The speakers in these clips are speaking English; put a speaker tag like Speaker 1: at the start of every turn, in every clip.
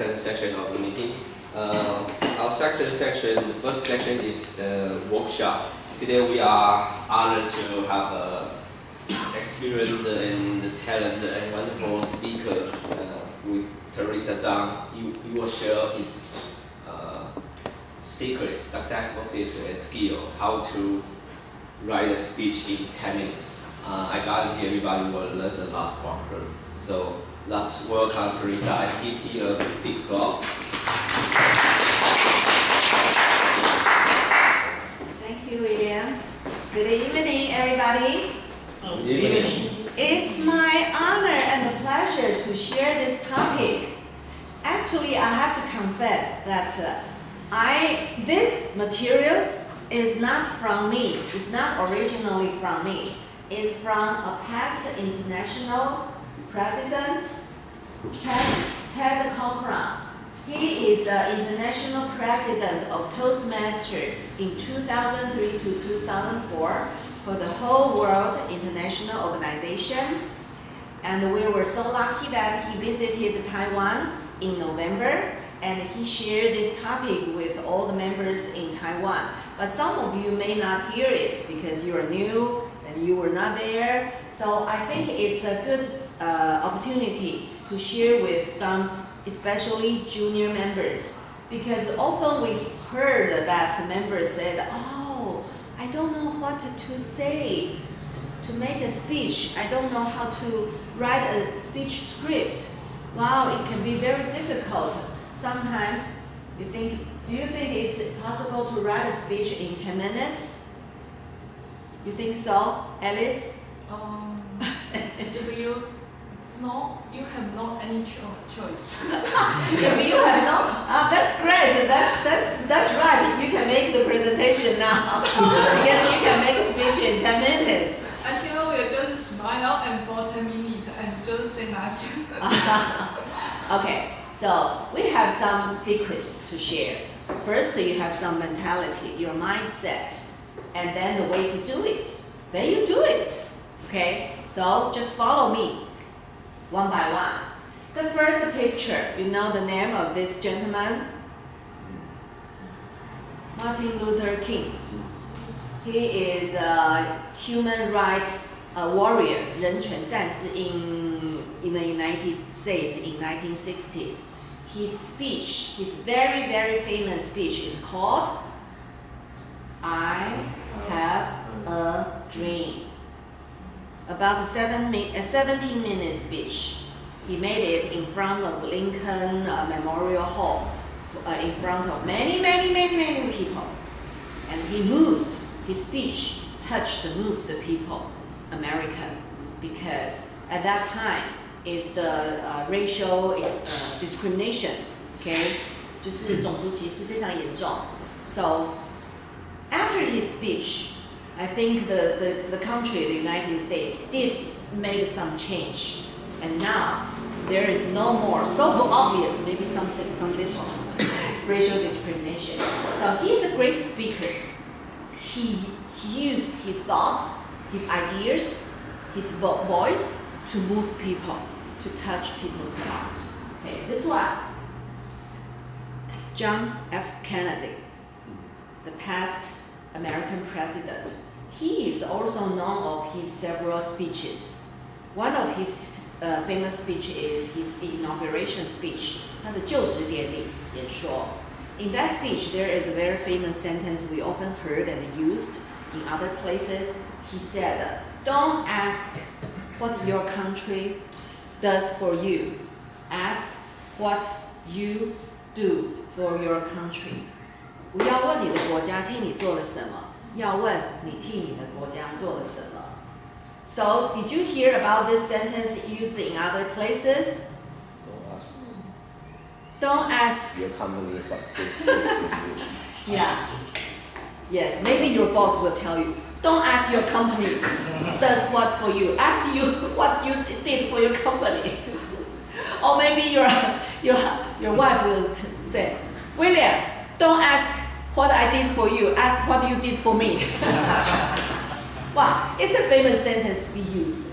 Speaker 1: second section of the meeting. Our second section, the first section is workshop. Today we are honored to have a experienced and talented and wonderful speaker with Teresa Chang. He will share his secrets, successful secret and skill, how to write a speech in 10 minutes. I guarantee everybody will learn a lot from her. So let's welcome Teresa and give her a big applause.
Speaker 2: Thank you, William. Good evening, everybody.
Speaker 1: Good evening.
Speaker 2: It's my honor and a pleasure to share this topic. Actually, I have to confess that this material is not from me. It's not originally from me. It's from a past international president, Ted Cochran. He is the international president of Toastmasters in 2003 to 2004 for the whole world international organization. And we were so lucky that he visited Taiwan in November, and he shared this topic with all the members in Taiwan. But some of you may not hear it because you are new and you were not there. So I think it's a good opportunity to share with some, especially junior members, because often we heard that members said, "Oh, I don't know what to say to make a speech. I don't know how to write a speech script." Wow, it can be very difficult. Sometimes do you think it's possible to write a speech in 10 minutes? You think so, Alice?
Speaker 3: If you have no any choice.
Speaker 2: If you have no, that's great. That's right. You can make the presentation now because you can make a speech in 10 minutes.
Speaker 3: As you know, we just smile and for 10 minutes and just say nothing.
Speaker 2: Okay, so we have some secrets to share. First, you have some mentality, your mindset, and then the way to do it. Then you do it. Okay, so just follow me one by one. The first picture, you know the name of this gentleman? Martin Luther King. He is a human rights warrior, 人权战士 in the United States in 1960s. His speech, his very, very famous speech is called I Have a Dream. About a 17-minute speech. He made it in front of Lincoln Memorial Hall, in front of many people. And he moved, his speech moved the people, American, because at that time is the racial discrimination, okay? 就是种族歧视非常严重. So after his speech, I think the country, the United States, did make some change, and now there is no more so obvious, maybe some little racial discrimination. So he's a great speaker. He used his thoughts, his ideas, his voice to move people, to touch people's hearts. Okay, this one, John F. Kennedy, the past American president. He is also known of his several speeches. One of his famous speech is his Inauguration Speech, 他的就职典礼演说. In that speech, there is a very famous sentence we often heard and used in other places. He said, "Don't ask what your country does for you. Ask what you do for your country." 不要问你的国家替你做了什么，要问你替你的国家做了什么。So, did you hear about this sentence used in other places? Don't ask
Speaker 1: your company what this
Speaker 2: Yeah. Yes, maybe your boss will tell you. Don't ask your company does what for you. Ask you what you did for your company. Or maybe your wife will say, "William, don't ask what I did for you. Ask what you did for me." Wow, it's a famous sentence we use.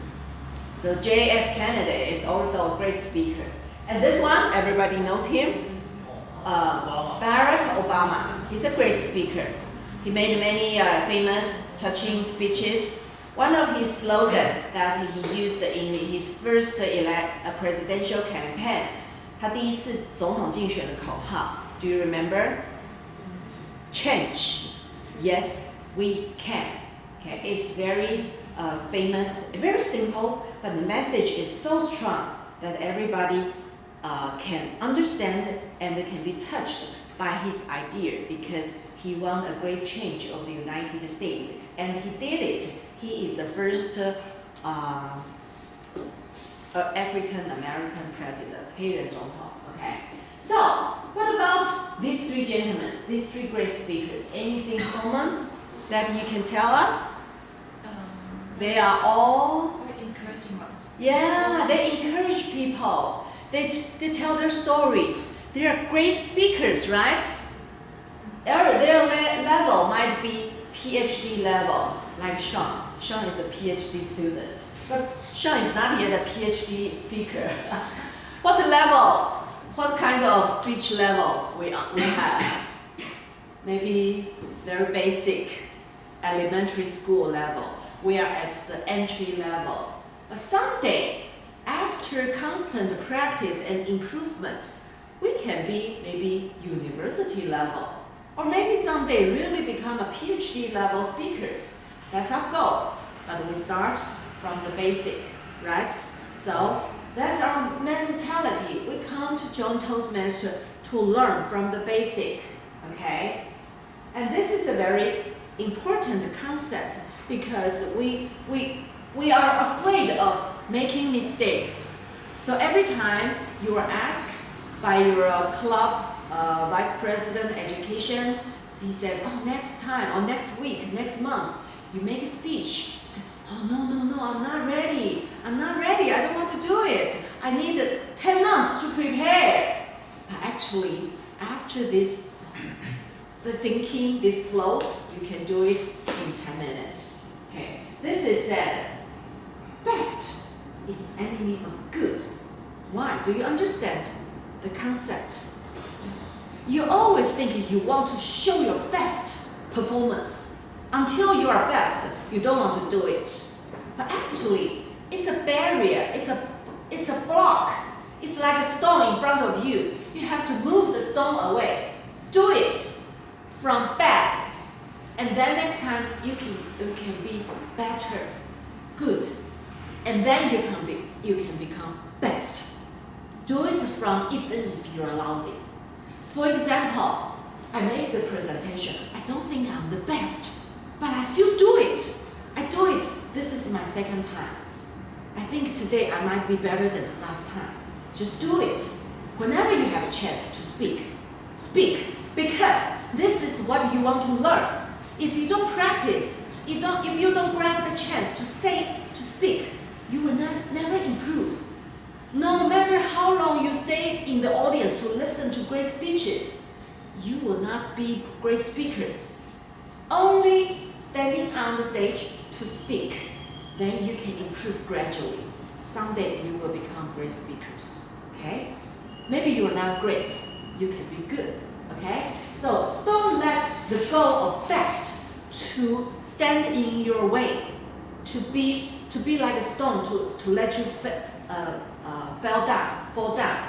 Speaker 2: So J.F. Kennedy is also a great speaker. And this one, everybody knows him. Barack Obama. He's a great speaker. He made many famous, touching speeches. One of his slogans that he used in his first presidential campaign, 他第一次总统竞选的口号 ，Do you remember? Change. Yes, we can. Okay, it's very famous, very simple, but the message is so strong that everybody can understand and can be touched by his idea because he won a great change of the United States and he did it. He is the first African American president, 黑人总统. Okay. So, what about these three gentlemen, these three great speakers? Anything common that you can tell us? They are all
Speaker 3: encouraging ones.
Speaker 2: Yeah, they encourage people. They tell their stories. They are great speakers, right? Their level might be PhD level, like Sean. Sean is a PhD student. But Sean is not yet a PhD speaker. What level? What kind of speech level we have? Maybe very basic, elementary school level. We are at the entry level. But someday, after constant practice and improvement, we can be maybe university level. Or maybe someday really become a PhD level speakers. That's our goal. But we start from the basic, right? So that's our mentality. We come to join Toastmaster to learn from the basic, okay? And this is a very important concept because we are afraid of making mistakes. So every time you are asked by your club vice president education, he said, oh, next time or next week, next month, you make a speech. So, oh, no, I'm not ready. I don't want to do it. I need 10 months to prepare. But actually, after this, the thinking, this flow, you can do it in 10 minutes. Okay. This is said, best is enemy of good. Why? Do you understand the concept? You always think you want to show your best performance. Until you are best, you don't want to do it. But actually, it's a barrier, it's a block. It's like a stone in front of you. You have to move the stone away. Do it from bad. And then next time you can be better, good. And then you can become best. Do it from even if you're lousy. For example, I make the presentation. I don't think I'm the best, but I still do it. I do it. This is my second time. I think today I might be better than last time. Just do it. Whenever you have a chance to speak, speak. Because this is what you want to learn. If you don't practice, if you don't grab the chance to speak, you will never improve. No matter how long you stay in the audience to listen to great speeches, you will not be great speakers. Only standing on the stage to speak, then you can improve gradually. Someday you will become great speakers, okay? Maybe you are not great, you can be good, okay? So don't let the goal of best to stand in your way, to be like a stone, to let you fall down.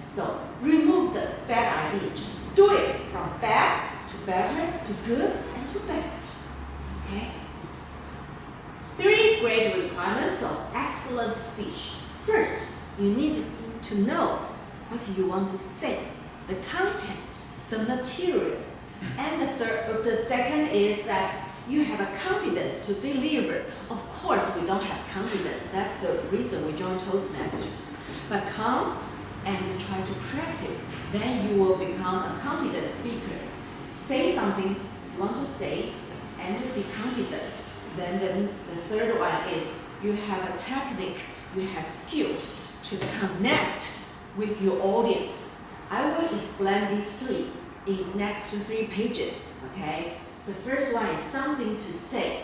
Speaker 2: So remove the bad idea. Just do it from bad to better to good and to best. Okay? 3 great requirements of excellent speech. First, you need to know what you want to say, the content, the material. And the second is that you have a confidence to deliver. Of course, we don't have confidence. That's the reason we join Toastmasters. But come and try to practice. Then you will become a confident speaker. Say something you want to say and be confident. Then the third one is you have a technique, you have skills to connect with your audience. I will explain these 3 in next 3 pages. Okay. The first one is something to say.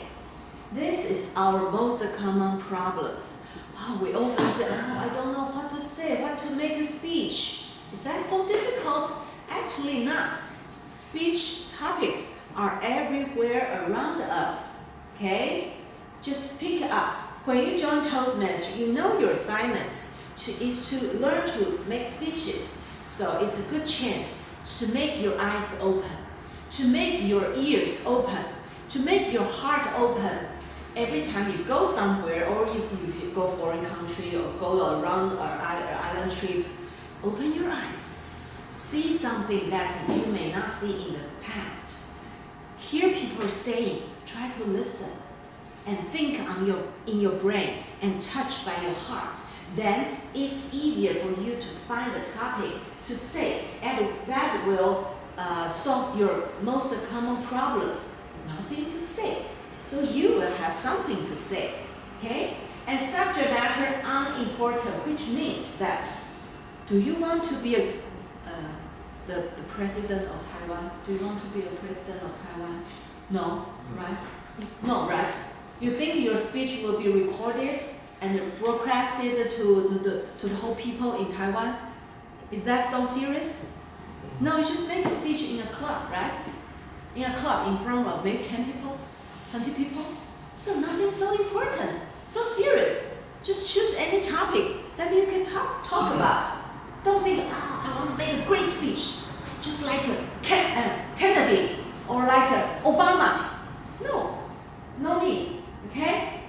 Speaker 2: This is our most common problems. Oh, we often say, I don't know what to say, what to make a speech. Is that so difficult? Actually not. Speech topics are everywhere around us. Okay? Just pick up. When you join Toastmasters, you know your assignments is to learn to make speeches. So it's a good chance to make your eyes open, to make your ears open, to make your heart open. Every time you go somewhere, or if you go foreign country or go around or island trip, open your eyes. See something that you may not see in the past. Hear people saying, try to listen and think in your brain and touch by your heart. Then it's easier for you to find a topic to say, and that will solve your most common problems. Nothing to say. So you will have something to say, okay? And subject matter unimportant, which means that, do you want to be the president of Taiwan? Do you want to be a president of Taiwan? No, right? No, right? You think your speech will be recorded and broadcasted to the whole people in Taiwan? Is that so serious? No, you just make a speech in a club, right? In a club in front of maybe 10 people. 20 people? So nothing so important, so serious. Just choose any topic that you can talk about. Don't think, I want to make a great speech, just like Kennedy or like Obama. No need, okay?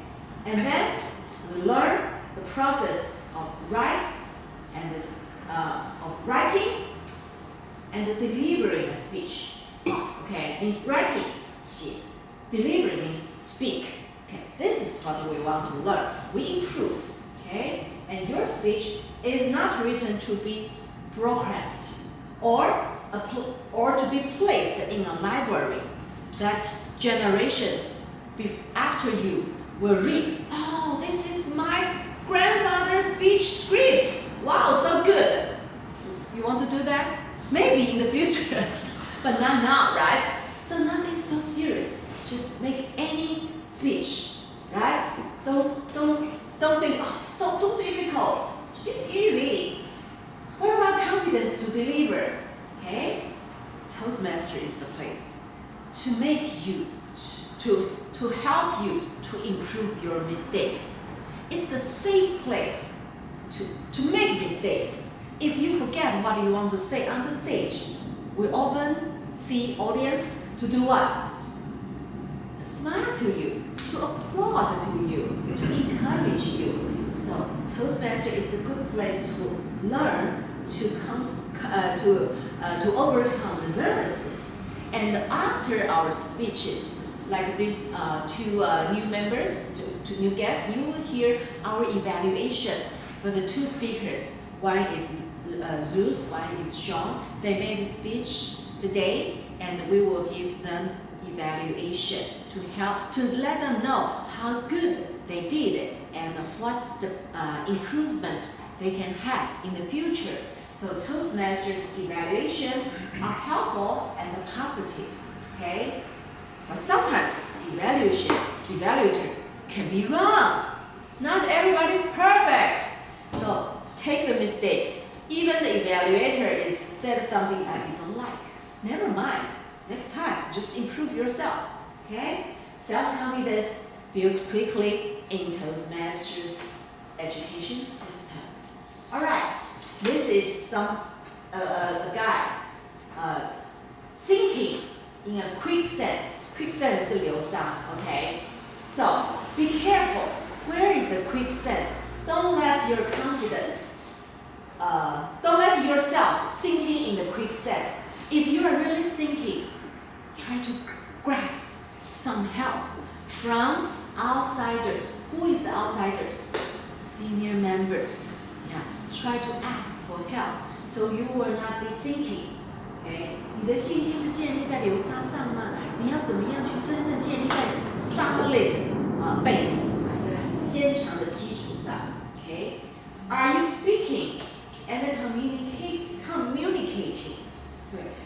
Speaker 2: And then we learn the process of writing and delivering a speech. Okay, means writing, 写. Delivery means speak. Okay, this is what we want to learn. We improve. Okay, and your speech is not written to be broadcast or to be placed in a library that generations after you will read. Oh, this is my grandfather's speech script. Wow, so good. You want to do that? Maybe in the future, but not now, right? So nothing so serious. Just make any speech, right? Don't think, oh, it's so too difficult. It's easy. What about confidence to deliver? Okay, Toastmaster is the place to make you, to help you to improve your mistakes. It's the safe place to make mistakes. If you forget what you want to say on the stage, we often see audience to do what? To smile to you, to applaud to you, to encourage you. So Toastmaster is a good place to learn to overcome the nervousness. And after our speeches, like these two new members, two new guests, you will hear our evaluation for the two speakers. One is Zeus, one is Sean. They made a speech today, and we will give them evaluation to let them know how good they did and what's the improvement they can have in the future. So Toastmasters evaluation are helpful and positive, okay? But sometimes evaluator can be wrong. Not everybody's perfect. So take the mistake. Even the evaluator is said something that you don't like. Never mind. Next time, just improve yourself, okay? Self-confidence builds quickly in Toastmasters education system. All right, this is some a guy sinking in a quicksand. Quicksand 是流沙, okay? So be careful. Where is the quicksand? Don't let your confidence, don't let yourself sinking in the quicksand. If you are really sinking, try to grasp some help from outsiders. Who is the outsiders? Senior members. Yeah. Try to ask for help so you will not be sinking. Okay? 你的信心是建立在流沙上吗？你要怎么样去真正建立在 solid base 坚强的基础上 ？Okay? Are you speaking and communicating?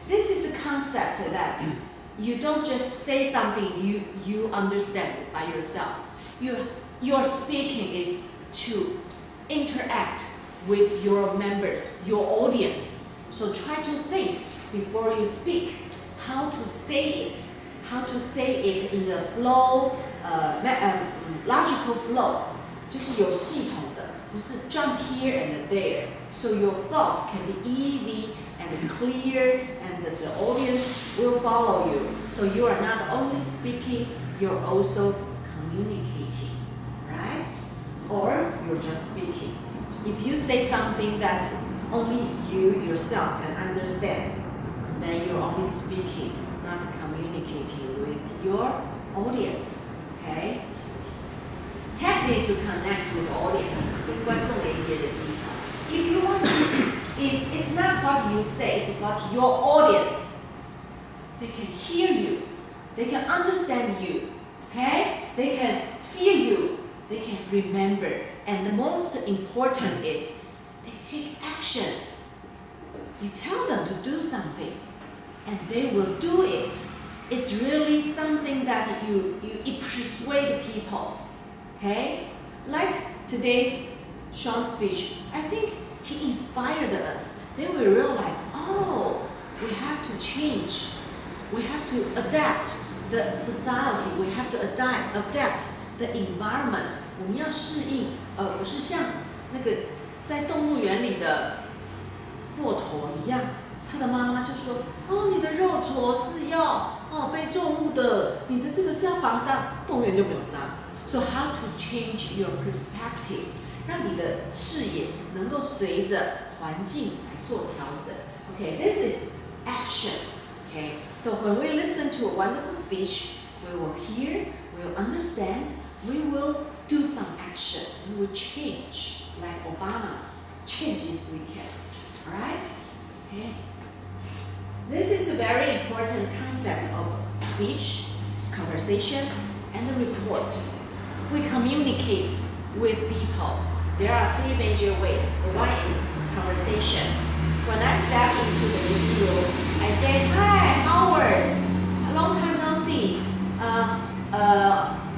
Speaker 2: This is a concept that you don't just say something you understand by yourself. Your speaking is to interact with your members, your audience. So try to think before you speak how to say it in the flow, logical flow. 就是有系统的，不是 jump here and there. So your thoughts can be easy and clear, and the audience will follow you. So you are not only speaking, you're also communicating, right? Or you're just speaking. If you say something that only you yourself can understand, then you're only speaking, not communicating with your audience, okay? Technique to connect with the audience, 跟观众连接的技巧。If you want to, if it's not what you say, it's what your audience. They can hear you, they can understand you, okay? They can feel you, they can remember, and the most important is they take actions. You tell them to do something, and they will do it. It's really something that it persuade people. Okay? Like today's Sean's speech, I think he inspired us. Then we realize, oh, we have to change. We have to adapt the society. We have to adapt the environment. 我们要适应，不是像那个在动物园里的骆驼一样，他的妈妈就说，哦，你的肉坨是要被重物的，你的这个是要防杀，动物园就没有杀。So how to change your perspective， 让你的视野能够随着环境来做调整。Okay, this is action. Okay, so when we listen to a wonderful speech, we will hear, we will understand, we will do some action, we will change, like Obama's changes we can. Alright? Okay. This is a very important concept of speech, conversation, and a report. We communicate with people. There are three major ways. One is conversation. When I step into the meeting room, I say, "Hi, Howard. A long time no see.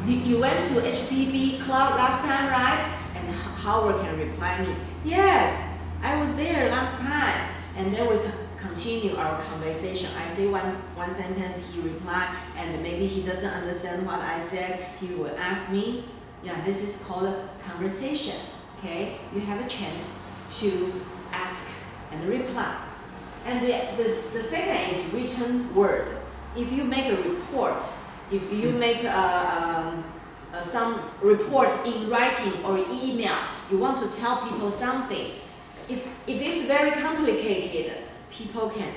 Speaker 2: You went to HPB club last time, right?" And Howard can reply me, "Yes, I was there last time." And then we continue our conversation. I say one sentence, he reply, and maybe he doesn't understand what I said. He will ask me. Yeah, this is called a conversation. Okay, you have a chance to ask and reply. And the second is written word. If you make a report, if you make some report in writing or email, you want to tell people something. If it's very complicated, people can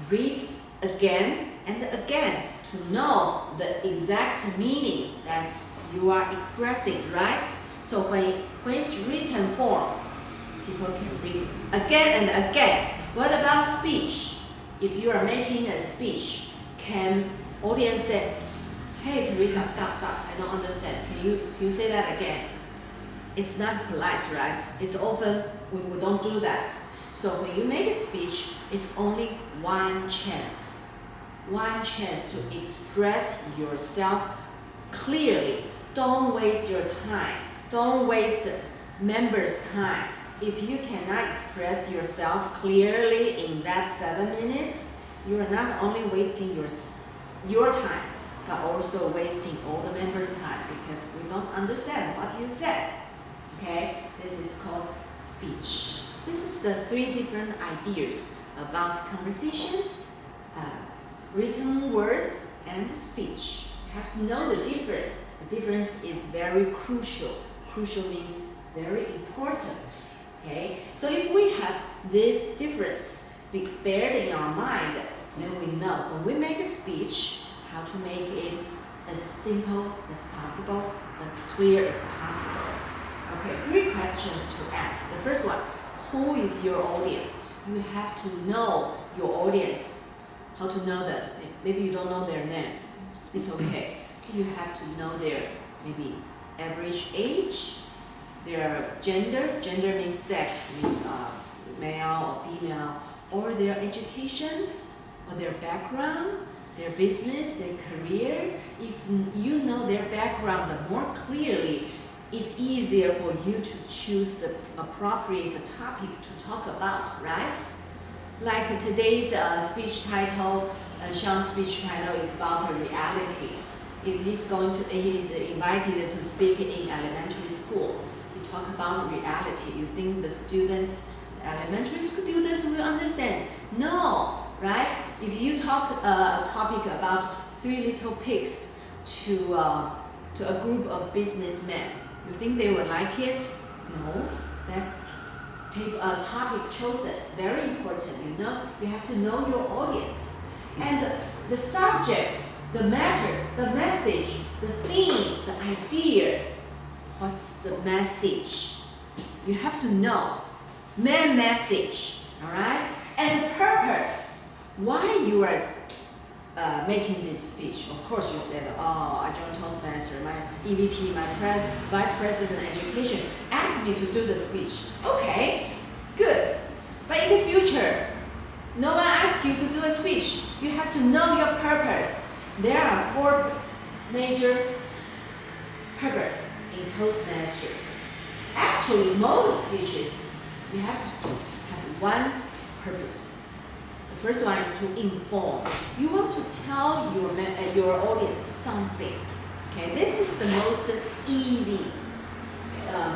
Speaker 2: read again and again to know the exact meaning that you are expressing, right? So when it's written form, people can read again and again. What about speech? If you are making a speech, can audience say, "Hey Teresa, stop, I don't understand. Can you say that again?" It's not polite, right? It's often we don't do that. So when you make a speech, it's only one chance to express yourself clearly. Don't waste your time. Don't waste the members' time. If you cannot express yourself clearly in that 7 minutes, you are not only wasting your time, but also wasting all the members' time because we don't understand what you said. Okay, this is called speech. This is the three different ideas about conversation, written word, and speech. You have to know the difference. The difference is very crucial. Crucial means very important. Okay, so if we have this difference bared in our mind, then we know when we make a speech how to make it as simple as possible, as clear as possible. Okay, 3 questions to ask. The first one, who is your audience? You have to know your audience. How to know them? Maybe you don't know their name. It's okay. You have to know their maybe average age, their gender. Gender means sex, means male or female, or their education, or their background, their business, their career. If you know their background more clearly, it's easier for you to choose the appropriate topic to talk about, right? Like today's speech title, Sean's speech title is about reality. If he's invited to speak in elementary school, he talk about reality. You think the students, elementary students will understand? No, right? If you talk a topic about 3 little pigs to a group of businessmen, you think they will like it? No. That's a topic chosen. Very important. You have to know your audience. And the subject, the matter, the message, the theme, the idea. What's the message? You have to know. Main message, all right? And the purpose. Why you are making this speech? Of course, you said, "Oh, I joined Toastmaster. My EVP, my Vice President Education, asked me to do the speech." Okay, good. But in the future, no one asks you to do a speech. You have to know your purpose. There are 4 major purposes in Toastmasters. Actually, most speeches, you have to have one purpose. The first one is to inform. You want to tell your audience something. Okay, this is the most easy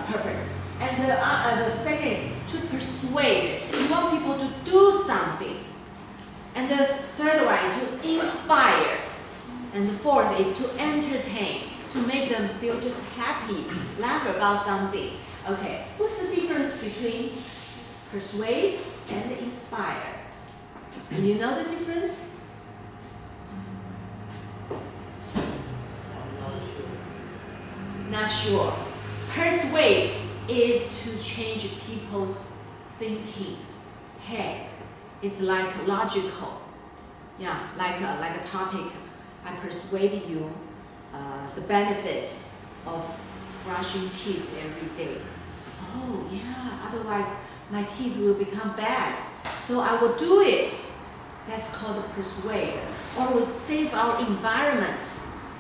Speaker 2: purpose. And the second is to persuade. You want people to do something. And the third one is to inspire. And the fourth is to entertain, to make them feel just happy, laugh about something. Okay, what's the difference between persuade and inspire? Do you know the difference? Not sure. Persuade is to change people's thinking head. It's like logical. Yeah, like a topic. I persuade you the benefits of brushing teeth every day. So, oh yeah, otherwise my teeth will become bad. So I will do it. That's called persuade. Or we save our environment.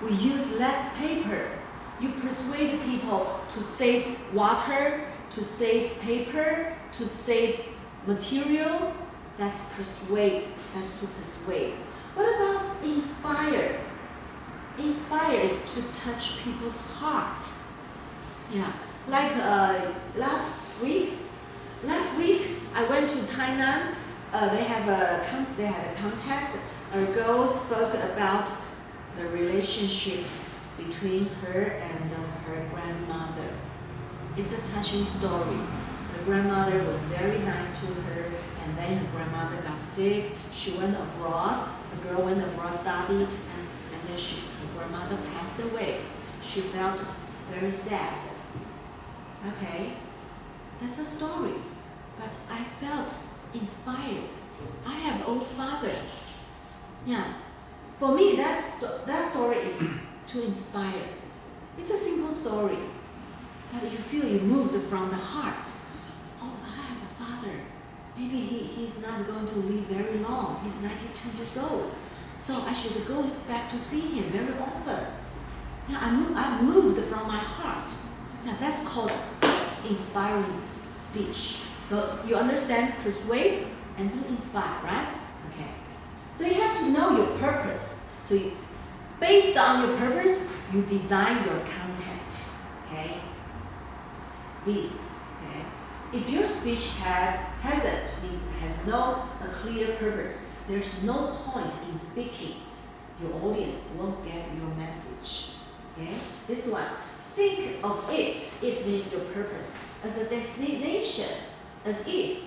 Speaker 2: We use less paper. You persuade people to save water, to save paper, to save material. That's persuade. That's to persuade. What about inspire? Inspire is to touch people's heart. Yeah, like last week I went to Tainan. They had a contest. A girl spoke about the relationship between her and her grandmother. It's a touching story. The grandmother was very nice to her, and then her grandmother got sick. She went abroad. The girl went abroad study, and then her grandmother passed away. She felt very sad. Okay, that's a story. But I felt inspired. I have old father. Yeah, for me that story is to inspire. It's a simple story, but you feel you moved from the heart. Oh, I have a father. Maybe he's not going to live very long. He's 92 years old, so I should go back to see him very often. Yeah, I moved from my heart. Yeah, that's called inspiring speech. So you understand persuade and to inspire, right? Okay. So you have to know your purpose. So based on your purpose, you design your content. Okay. This. Okay. If your speech has no clear purpose, there's no point in speaking. Your audience won't get your message. Okay. This one. Think of it. It means your purpose as a destination. As if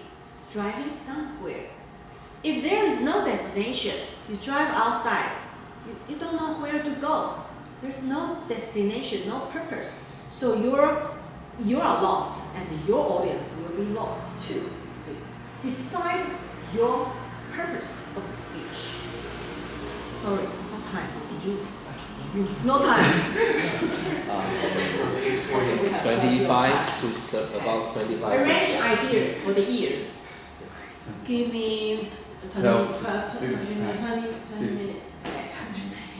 Speaker 2: driving somewhere. If there is no destination, you drive outside, you don't know where to go. There's no destination, no purpose. So you are lost, and your audience will be lost too. So decide your purpose of the speech. Sorry, what time? Did you? No time.
Speaker 1: 25 to about 25.
Speaker 2: Arrange ideas for the ears. Give me 20 minutes. Okay.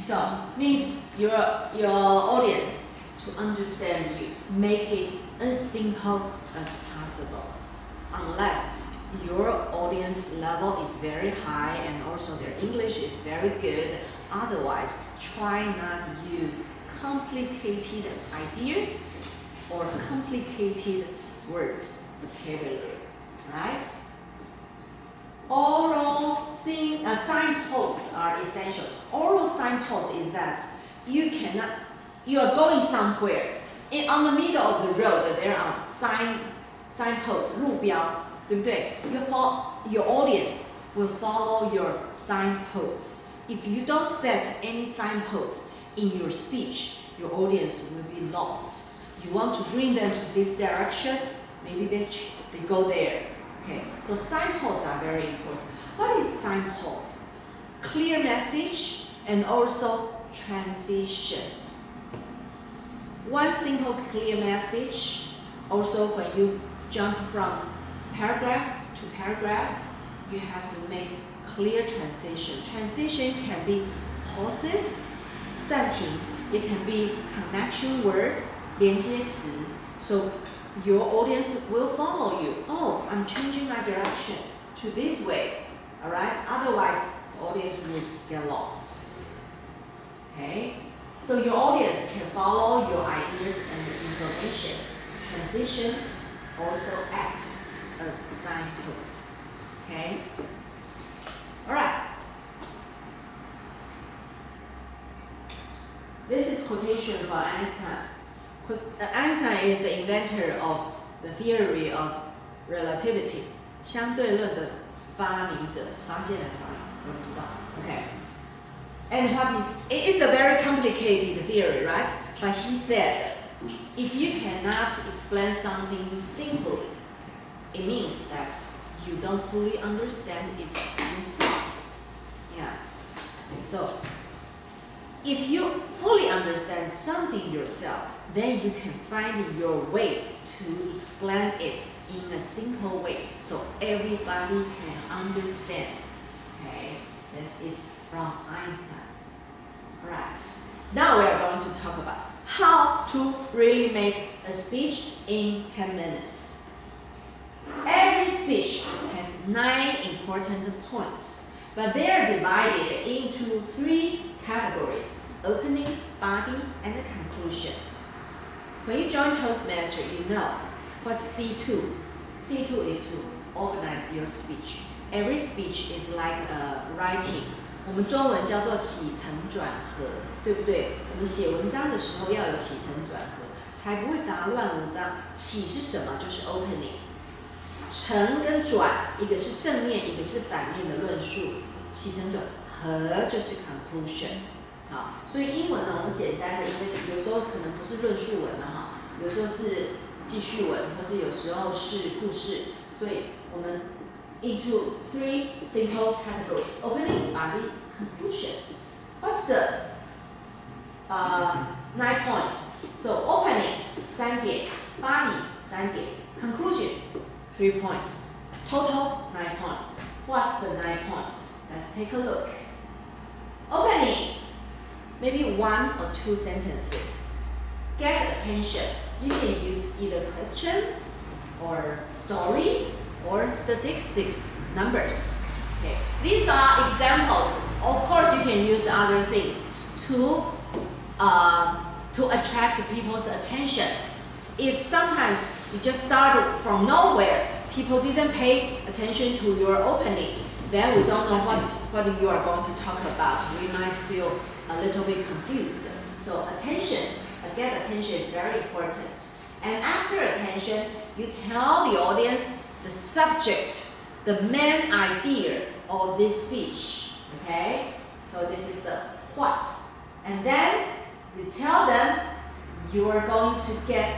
Speaker 2: So means your audience has to understand you. Make it as simple as possible. Unless your audience level is very high and also their English is very good. Otherwise, try not to use complicated ideas or complicated words, vocabulary, right? Oral signposts are essential. Oral signposts is that you are going somewhere. On the middle of the road, there are signposts, 路标，对不对？Your audience will follow your signposts. If you don't set any signposts in your speech, your audience will be lost. You want to bring them to this direction, maybe they go there. Okay, so signposts are very important. What is signposts? Clear message and also transition. One simple clear message. Also, when you jump from paragraph to paragraph, you have to make clear transition. Transition can be pauses, 暂停, it can be connection words, 连接词. So your audience will follow you. Oh, I'm changing my direction to this way. Alright? Otherwise, the audience will get lost. Okay? So your audience can follow your ideas and information. Transition also act as signposts. Okay? Alright. This is quotation from Einstein. Einstein is the inventor of the theory of relativity. 相对论的发明者，发现的他，我知道。Okay. And it's a very complicated theory, right? But he said, if you cannot explain something simply, it means that you don't fully understand it yourself. Yeah. So, if you fully understand something yourself, then you can find your way to explain it in a simple way so everybody can understand. Okay, this is from Einstein. Right. Now we are going to talk about how to really make a speech in 10 minutes. Every speech has 9 important points, but they are divided into 3 categories: opening, body, and the conclusion. When you join Toastmaster, you know what's C2. C2 is to organize your speech. Every speech is like a writing. 我们中文叫做起承转合，对不对？我们写文章的时候要有起承转合，才不会杂乱无章。起是什么？就是 opening。承跟转，一个是正面，一个是反面的论述。起承转合就是 conclusion。好，所以英文呢，我们简单的，因为有时候可能不是论述文了哈，有时候是记叙文，或是有时候是故事，所以我们 into 3 simple categories: opening, body, conclusion. What's the 9 points? So opening 3点 body 3点 conclusion 3 points. Total 9 points. What's the 9 points? Let's take a look. Opening, maybe 1 or 2 sentences. Get attention. You can use either question or story or statistics, numbers. Okay. These are examples. Of course, you can use other things to attract people's attention. If sometimes you just start from nowhere, people didn't pay attention to your opening, then we don't know what you are going to talk about. We might feel a little bit confused. So attention, again, attention is very important. And after attention, you tell the audience the subject, the main idea of this speech. Okay? So this is the what. And then you tell them you are going to get